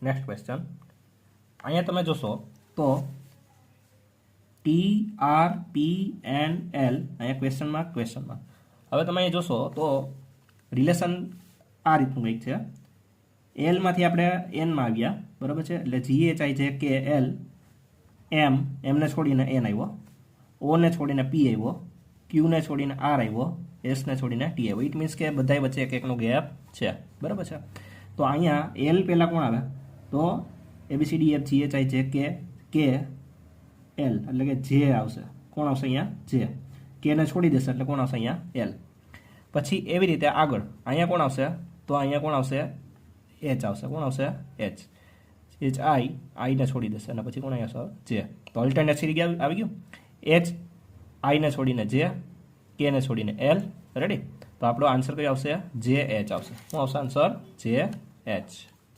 Next question અહીંયા તમે જોશો તો TRPNL અહીંયા ક્વેશ્ચનમાં હવે તમે અહીં જોશો તો રિલેશન આ રીતનું કંઈક છે. એલમાંથી આપણે એનમાં આવ્યા, બરાબર છે, એટલે GHIJKL એમને છોડીને એન આવ્યો, ઓને છોડીને પી આવ્યો, ક્યુને છોડીને આર આવ્યો, એસને છોડીને ટી આવ્યો. ઇટ મીન્સ કે બધા વચ્ચે એક એકનો ગેપ છે, બરાબર છે. તો અહીંયા એલ પહેલાં કોણ આવે તો ABCDEFGHIJK એલ એટલે કે જે આવશે. કોણ આવશે અહીંયા? જે. કેને છોડી દેશે એટલે કોણ આવશે અહીંયા? એલ. પછી એવી રીતે આગળ અહીંયા કોણ આવશે તો અહીંયા કોણ આવશે? એચ આવશે. કોણ આવશે? એચ. આઈને છોડી દેશે અને પછી કોણ આવશે? જે. તો અલ્ટરનેટ સિરીઝ આવી ગયું. એચ આઈને છોડીને જે, કેને છોડીને એલ. રેડી? તો આપણો આન્સર કયો આવશે? જે એચ આવશે. શું આવશે આન્સર? જે એચ.